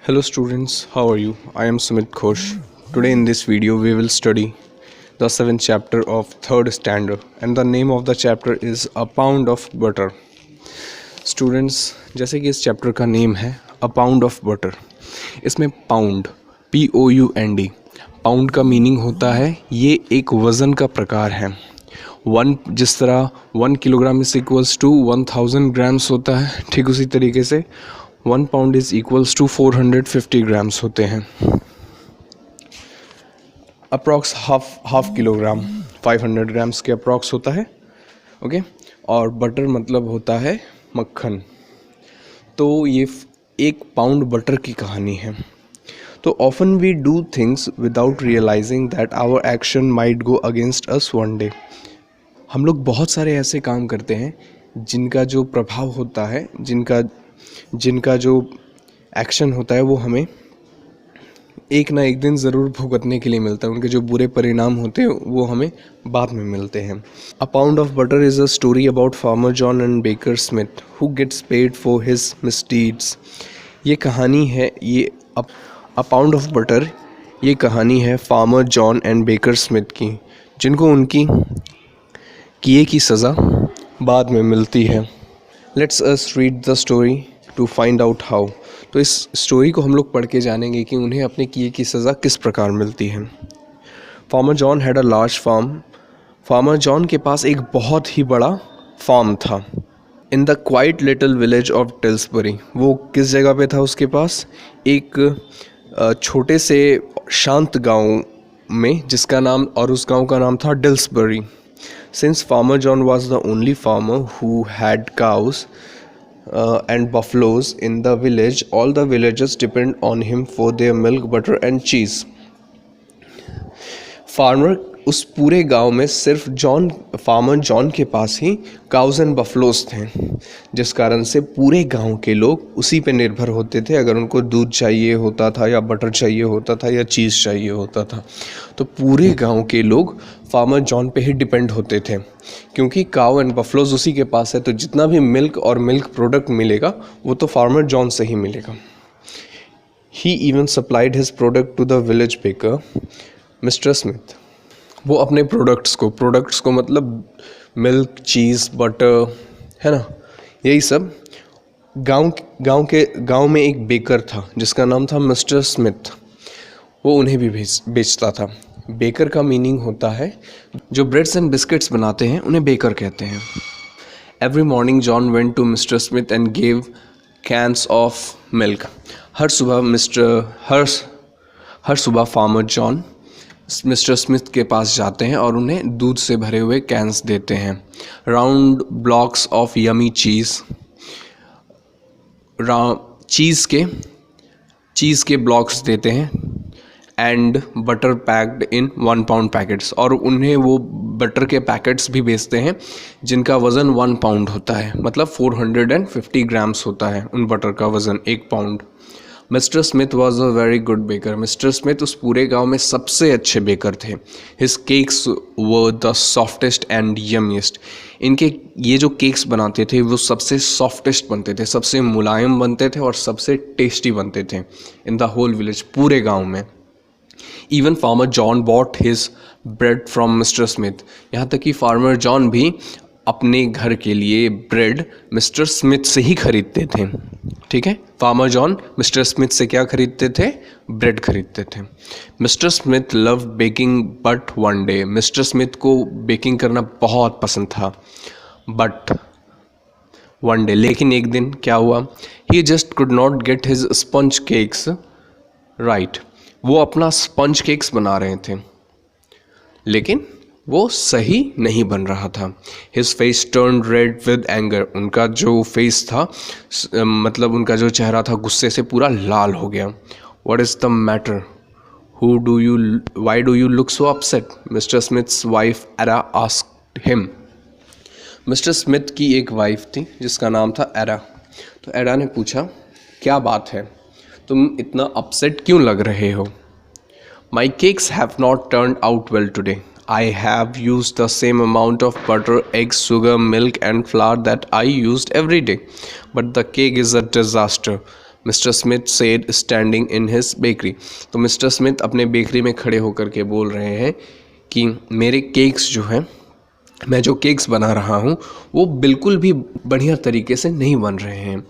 Hello students, how are you? I am Sumit Ghosh. Today in this video we will study the 7th chapter of 3rd standard and the name of the chapter is A Pound of Butter. Students, जैसे कि इस chapter का name है A Pound of Butter, इसमें pound POUND pound का meaning होता है ये एक वज़न का प्रकार है। जिस तरह 1 kilogram is equals to 1000 grams होता है, ठीक उसी तरीके से 1 pound is equals to 450 grams होते हैं। अप्रॉक्स हाफ किलोग्राम 500 ग्राम्स के अप्रॉक्स होता है। ओके, और बटर मतलब होता है मक्खन। तो ये एक पाउंड बटर की कहानी है। तो often we do things without realizing that our action might go against us one day. हम लोग बहुत सारे ऐसे काम करते हैं जिनका जो प्रभाव होता है, जिनका जो एक्शन होता है वो हमें एक ना एक दिन ज़रूर भुगतने के लिए मिलता है। उनके जो बुरे परिणाम होते हैं वो हमें बाद में मिलते हैं। A pound of butter is a story about farmer John and baker Smith who gets paid for his misdeeds. ये कहानी है, ये अ पाउंड ऑफ बटर ये कहानी है farmer John and baker Smith की, जिनको उनकी किए की सज़ा बाद में मिलती है। Let's us read the story to find out how. तो इस स्टोरी को हम लोग पढ़ के जानेंगे कि उन्हें अपने किए की सज़ा किस प्रकार मिलती है। Farmer John had a large farm. Farmer John के पास एक बहुत ही बड़ा फार्म था। In the quiet little village of Tilsbury. वो किस जगह पे था उसके पास? एक छोटे से शांत गांव में, जिसका नाम, और उस गांव का नाम था डिल्सबरी। Since Farmer John was the only farmer who had cows and buffaloes in the village, all the villagers depend on him for their milk, butter and cheese. Farmer उस पूरे गांव में सिर्फ फार्मर जॉन के पास ही काउज एंड बफलोस थे, जिस कारण से पूरे गांव के लोग उसी पे निर्भर होते थे। अगर उनको दूध चाहिए होता था या बटर चाहिए होता था या चीज़ चाहिए होता था, तो पूरे गांव के लोग फार्मर जॉन पे ही डिपेंड होते थे, क्योंकि काउ एंड बफलोज उसी के पास है। तो जितना भी मिल्क और मिल्क प्रोडक्ट मिलेगा वो तो फार्मर जॉन से ही मिलेगा। He even supplied his product to the village baker mister Smith. वो अपने प्रोडक्ट्स को मतलब मिल्क, चीज़, बटर, है ना, यही सब गांव में एक बेकर था जिसका नाम था मिस्टर स्मिथ। वो उन्हें भी बेचता था। बेकर का मीनिंग होता है जो ब्रेड्स एंड बिस्किट्स बनाते हैं, उन्हें बेकर कहते हैं। Every morning John went to mister Smith and gave cans of milk. हर सुबह फार्मर जॉन मिस्टर स्मिथ के पास जाते हैं और उन्हें दूध से भरे हुए कैंस देते हैं। राउंड ब्लॉक्स ऑफ यमी चीज़ के ब्लॉक्स देते हैं and butter packed in 1 pound packets. और उन्हें वो बटर के पैकेट्स भी बेचते हैं जिनका वज़न 1 पाउंड होता है, मतलब 450 ग्राम्स होता है उन बटर का वज़न, 1 pound. Mister Smith was a very good baker. Mister Smith उस पूरे गांव में सबसे अच्छे बेकर थे। His cakes were the softest and yummiest. इनके ये जो केक्स बनाते थे वो सबसे सॉफ्टेस्ट बनते थे, सबसे मुलायम बनते थे और सबसे टेस्टी बनते थे इन द होल विलेज, पूरे गांव में। Even farmer John bot his bread from mister Smith. यहाँ तक कि फार्मर जॉन भी अपने घर के लिए ब्रेड मिस्टर स्मिथ से ही खरीदते थे। ठीक है, फार्मर जॉन मिस्टर स्मिथ से क्या खरीदते थे? ब्रेड खरीदते थे। Mister Smith love baking but one day. Mister Smith को बेकिंग करना बहुत पसंद था, बट वन डे, लेकिन एक दिन क्या हुआ? He just could not get his sponge cakes right. वो अपना स्पंज केक्स बना रहे थे लेकिन वो सही नहीं बन रहा था। His face turn read with anger. उनका जो फेस था, मतलब उनका जो चेहरा था, गुस्से से पूरा लाल हो गया। What is the matter? Why do you look so upset? Mister Smiths wife era asked him. Mister Smith की एक वाइफ थी जिसका नाम था एरा। तो एरा ने पूछा, क्या बात है, तुम इतना अपसेट क्यों लग रहे हो? My cakes have not turn out well today. I have used the same amount of butter, eggs, sugar, milk and flour that I used every day. But the cake is a disaster. Mister Smith said standing in his bakery. तो Mr Smith अपने bakery में खड़े होकर के बोल रहे हैं कि मेरे केक्स जो हैं, मैं जो केक्स बना रहा हूँ वो बिल्कुल भी बढ़िया तरीके से नहीं बन रहे हैं।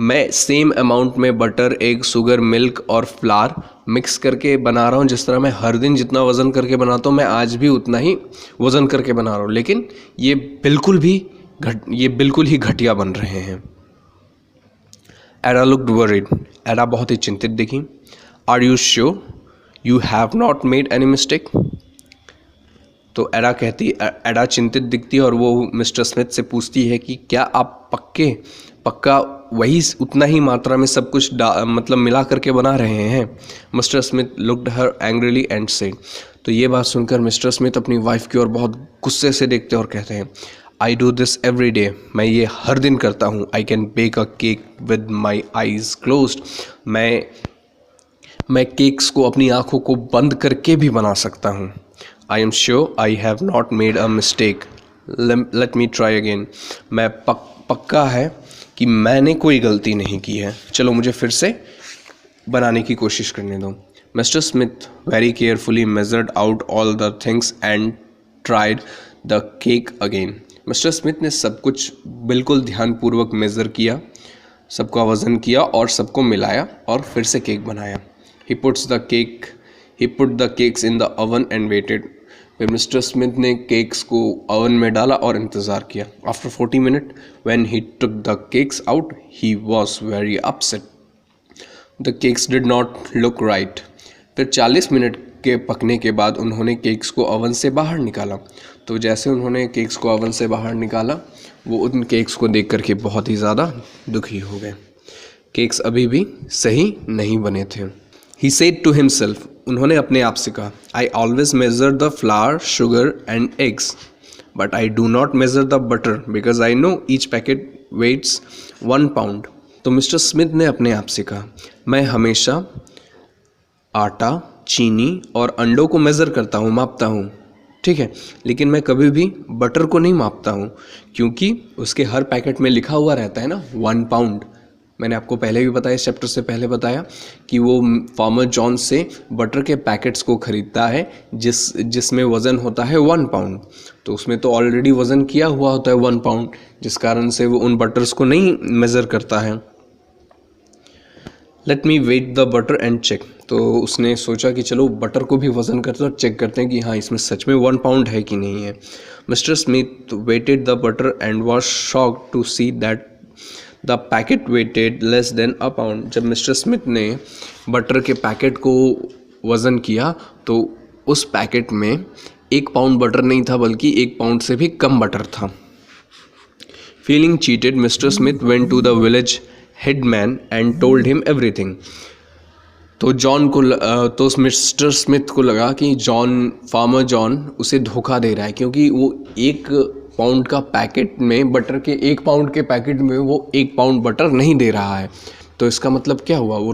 मैं सेम अमाउंट में बटर, एग, शुगर, मिल्क और फ्लावर मिक्स करके बना रहा हूँ। जिस तरह मैं हर दिन जितना वज़न करके बनाता हूँ मैं आज भी उतना ही वज़न करके बना रहा हूँ, लेकिन ये बिल्कुल ही घटिया बन रहे हैं। एडा लुक्ड वरीड। एडा बहुत ही चिंतित दिखी। Are you sure you have not made any mistake? तो एडा चिंतित दिखती है और वो मिस्टर स्मिथ से पूछती है कि क्या आप पक्का वही उतना ही मात्रा में सब कुछ मतलब मिला करके बना रहे हैं? Mister Smith looked her angrily and said. तो ये बात सुनकर मिस्टर स्मिथ अपनी वाइफ की ओर बहुत गुस्से से देखते हैं और कहते हैं, I do this every day. मैं ये हर दिन करता हूँ। I can bake a cake with my eyes closed. मैं केक्स को अपनी आँखों को बंद करके भी बना सकता हूँ। I am sure I have not made a mistake. Let me try again. मैं पक्का है कि मैंने कोई गलती नहीं की है। चलो मुझे फिर से बनाने की कोशिश करने दो। Mister Smith very carefully measured out all the things and tried the cake again. Mister Smith ने सब कुछ बिल्कुल ध्यानपूर्वक मेज़र किया, सबका वज़न किया और सबको मिलाया और फिर से केक बनाया। He put the cakes in the oven and waited. फिर मिस्टर स्मिथ ने केक्स को ओवन में डाला और इंतज़ार किया। After 40 minutes, when he took the cakes out, he was very upset. The cakes did not look right. फिर 40 minute के पकने के बाद उन्होंने केक्स को ओवन से बाहर निकाला। तो जैसे उन्होंने केक्स को ओवन से बाहर निकाला, वो उन केक्स को देख करके बहुत ही ज़्यादा दुखी हो गए। केक्स अभी भी सही नहीं बने थे। He said to himself, उन्होंने अपने आप से कहा, I always measure the flour, sugar and eggs, but I do not measure the butter because I know each packet weighs 1 pound. तो मिस्टर स्मिथ ने अपने आप से कहा, मैं हमेशा आटा, चीनी और अंडों को मेज़र करता हूँ, मापता हूँ, ठीक है, लेकिन मैं कभी भी बटर को नहीं मापता हूँ क्योंकि उसके हर पैकेट में लिखा हुआ रहता है ना 1 पाउंड। मैंने आपको पहले भी बताया, इस चैप्टर से पहले बताया कि वो फार्मर जॉन से बटर के पैकेट्स को ख़रीदता है जिसमें वज़न होता है 1 पाउंड। तो उसमें तो ऑलरेडी वज़न किया हुआ होता है 1 पाउंड, जिस कारण से वो उन बटर्स को नहीं मेज़र करता है। Let me weigh the butter and check. तो उसने सोचा कि चलो बटर को भी वज़न करते हैं और चेक करते हैं कि हाँ इसमें सच में 1 पाउंड है कि नहीं है। Mr Smith weighed the butter and was shocked to see that the packet weighed less than a pound. जब मिस्टर स्मिथ ने बटर के पैकेट को वज़न किया तो उस पैकेट में 1 पाउंड बटर नहीं था बल्कि 1 पाउंड से भी कम बटर था। Feeling cheated, Mr Smith went to the village headman and told him everything. तो मिस्टर स्मिथ को लगा कि फार्मर जॉन उसे धोखा दे रहा है, क्योंकि वो 1 पाउंड का पैकेट में बटर के 1 पाउंड के पैकेट में वो 1 पाउंड बटर नहीं दे रहा है। तो इसका मतलब क्या हुआ? वो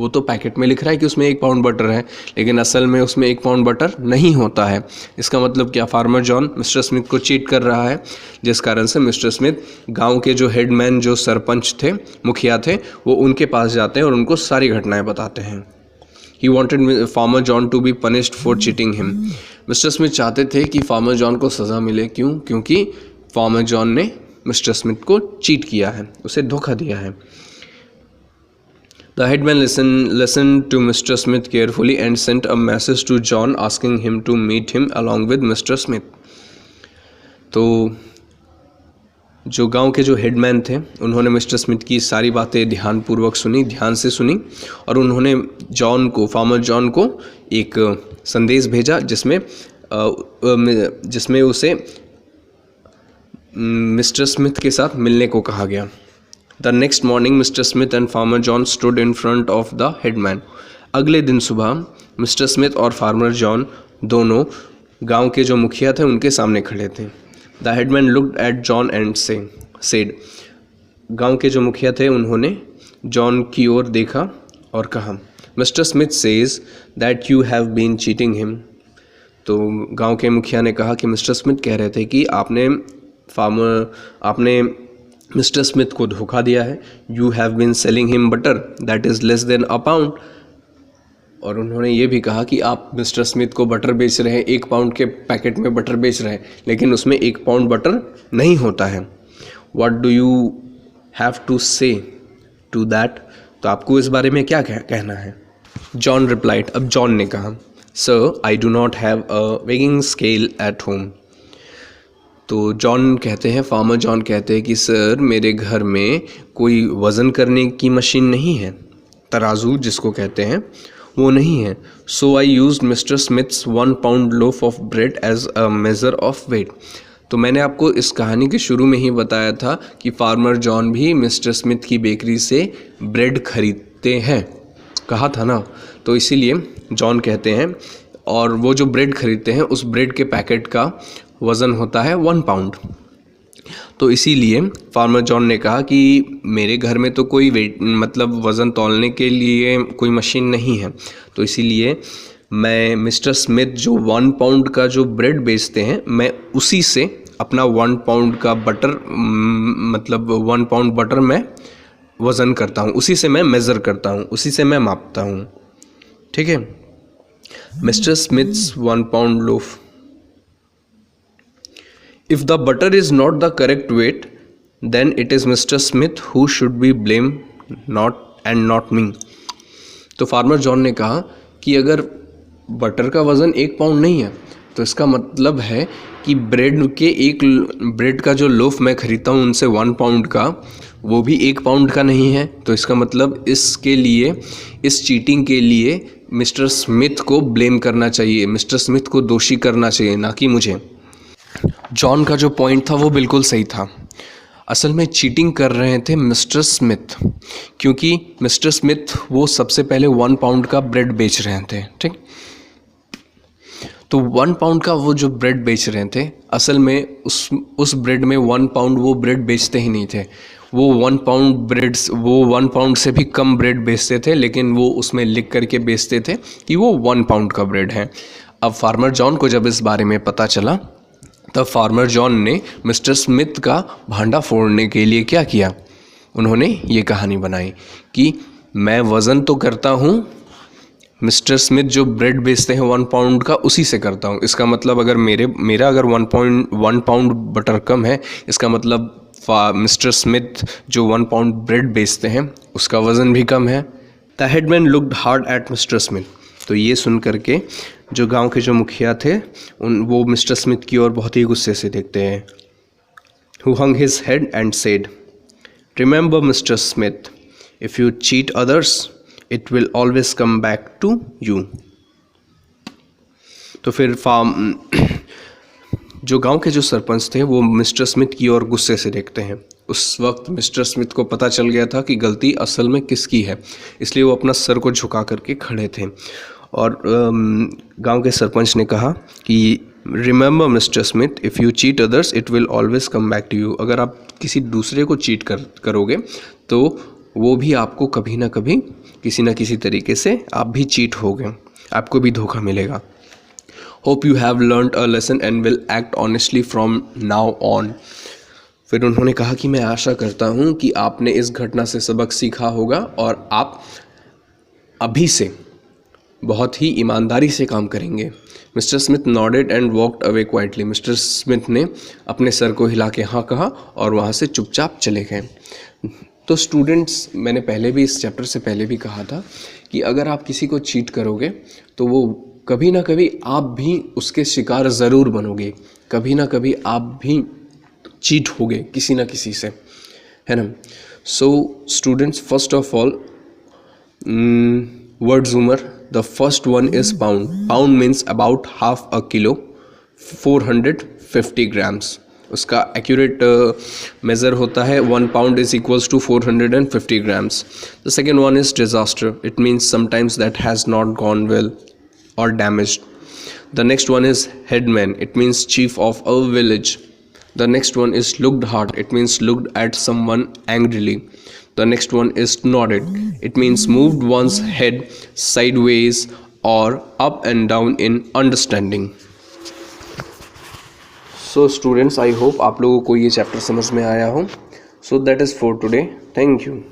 तो पैकेट में लिख रहा है कि उसमें 1 पाउंड बटर है, लेकिन असल में उसमें 1 पाउंड बटर नहीं होता है। इसका मतलब क्या? फार्मर जॉन मिस्टर स्मिथ को चीट कर रहा है, जिस कारण से मिस्टर स्मिथ गांव के जो हेडमैन, जो सरपंच थे, मुखिया थे, वो उनके पास जाते हैं और उनको सारी घटनाएं बताते हैं। He wanted farmer John to be punished for cheating him. Mr Smith चाहते थे कि फार्मर जॉन को सज़ा मिले। क्यों? क्योंकि फार्मर जॉन ने मिस्टर स्मिथ को चीट किया है, उसे धोखा दिया है। The headman listened to Mr. Smith carefully and sent a message to John asking him to meet him along with Mr. Smith. तो जो गांव के जो हेडमैन थे उन्होंने मिस्टर स्मिथ की सारी बातें ध्यान से सुनी और उन्होंने फार्मर जॉन को एक संदेश भेजा जिसमें उसे मिस्टर स्मिथ के साथ मिलने को कहा गया। The next morning mister Smith and farmer John stood in front of the headman. अगले दिन सुबह मिस्टर स्मिथ और फार्मर जॉन दोनों गांव के जो मुखिया थे उनके सामने खड़े थे। The headman looked at John and said. गांव के जो मुखिया थे उन्होंने जॉन की ओर देखा और कहा, Mr Smith says that you have been cheating him. तो गांव के मुखिया ने कहा कि मिस्टर स्मिथ कह रहे थे कि आपने मिस्टर स्मिथ को धोखा दिया है। You have been selling him butter that is less than a pound. और उन्होंने ये भी कहा कि आप मिस्टर स्मिथ को बटर बेच रहे हैं, 1 पाउंड के पैकेट में बटर बेच रहे हैं, लेकिन उसमें 1 पाउंड बटर नहीं होता है। What do you have to say to that? तो आपको इस बारे में क्या कहना है? जॉन रिप्लाइड, अब जॉन ने कहा, sir I do not have a weighing scale at home. तो जॉन कहते हैं, फार्मर जॉन कहते हैं कि सर मेरे घर में कोई वज़न करने की मशीन नहीं है, तराजू जिसको कहते हैं वो नहीं है। So I used mister Smith's 1 pound loaf of bread as a measure of weight. तो मैंने आपको इस कहानी के शुरू में ही बताया था कि फार्मर जॉन भी मिस्टर स्मिथ की बेकरी से ब्रेड खरीदते हैं, कहा था ना। तो इसीलिए जॉन कहते हैं, और वो जो ब्रेड खरीदते हैं उस ब्रेड के पैकेट का वज़न होता है 1 पाउंड। तो इसीलिए फार्मर जॉन ने कहा कि मेरे घर में तो कोई वेट मतलब वज़न तौलने के लिए कोई मशीन नहीं है, तो इसीलिए मैं मिस्टर स्मिथ जो 1 पाउंड का जो ब्रेड बेचते हैं, मैं उसी से अपना 1 पाउंड का बटर मतलब 1 पाउंड बटर मैं वज़न करता हूँ, उसी से मैं मेज़र करता हूँ, उसी से मैं मापता हूँ। ठीक है। Mister Smith's 1 pound loaf. If the butter is not the correct weight, then it is Mr. Smith who should be blamed, not me. तो फार्मर जॉन ने कहा कि अगर बटर का वज़न 1 पाउंड नहीं है तो इसका मतलब है कि ब्रेड का जो लोफ मैं खरीदता हूँ उनसे 1 पाउंड का, वो भी 1 पाउंड का नहीं है। तो इसका मतलब इसके लिए, इस चीटिंग के लिए मिस्टर स्मिथ को ब्लेम करना चाहिए, मिस्टर स्मिथ को दोषी करना चाहिए, ना कि मुझे। जॉन का जो पॉइंट था वो बिल्कुल सही था। असल में चीटिंग कर रहे थे मिस्टर स्मिथ, क्योंकि मिस्टर स्मिथ वो सबसे पहले 1 पाउंड का ब्रेड बेच रहे थे। ठीक, तो 1 पाउंड का वो जो ब्रेड बेच रहे थे, असल में उस ब्रेड में 1 पाउंड वो ब्रेड बेचते ही नहीं थे। वो 1 पाउंड से भी कम ब्रेड बेचते थे, लेकिन वो उसमें लिख करके बेचते थे कि वो 1 पाउंड का ब्रेड है। अब फार्मर जॉन को जब इस बारे में पता चला, तब फार्मर जॉन ने मिस्टर स्मिथ का भांडा फोड़ने के लिए क्या किया, उन्होंने ये कहानी बनाई कि मैं वज़न तो करता हूँ, मिस्टर स्मिथ जो ब्रेड बेचते हैं 1 पाउंड का, उसी से करता हूँ। इसका मतलब अगर मेरा अगर 1 पाउंड बटर कम है, इसका मतलब मिस्टर स्मिथ जो 1 पाउंड ब्रेड बेचते हैं उसका वज़न भी कम है। The headman looked hard at mister Smith. तो ये सुन करके जो गांव के जो मुखिया थे वो मिस्टर स्मिथ की ओर बहुत ही गुस्से से देखते हैं। Who hung his head and said, "Remember, Mr. Smith, if you cheat others, it will always come back to you." तो फिर जो गांव के जो सरपंच थे वो मिस्टर स्मिथ की ओर गुस्से से देखते हैं। उस वक्त मिस्टर स्मिथ को पता चल गया था कि गलती असल में किसकी है, इसलिए वो अपना सर को झुका करके खड़े थे। और गांव के सरपंच ने कहा कि remember Mr Smith, if you cheat others it will always come back to you. अगर आप किसी दूसरे को चीट करोगे तो वो भी आपको कभी ना कभी किसी ना किसी तरीके से आप भी चीट होगे, आपको भी धोखा मिलेगा। Hope you have learned a lesson and will act honestly from now on. फिर उन्होंने कहा कि मैं आशा करता हूँ कि आपने इस घटना से सबक सीखा होगा और आप अभी से बहुत ही ईमानदारी से काम करेंगे। Mister Smith nodded and walked away quietly. Mister Smith ने अपने सर को हिला के हाँ कहा और वहाँ से चुपचाप चले गए। तो स्टूडेंट्स, मैंने पहले भी इस चैप्टर से पहले भी कहा था कि अगर आप किसी को चीट करोगे तो वो कभी ना कभी आप भी उसके शिकार ज़रूर बनोगे, कभी ना कभी आप भी चीट होगे किसी ना किसी से, है ना। So students, first of all word झूमर, the first one is pound. Pound means about half a kilo, 450 grams. उसका एक्यूरेट मेज़र होता है 1 pound is equals to 450 grams. The second one is disaster, it means sometimes that has not gone well or damaged. The next one is headman, it means chief of a village. The next one is looked hard, it means looked at someone angrily. The next one is nodded, it means moved one's head sideways or up and down in understanding. So students, I hope आप लोगों को ये chapter समझ में आया हो। So that is for today. Thank you.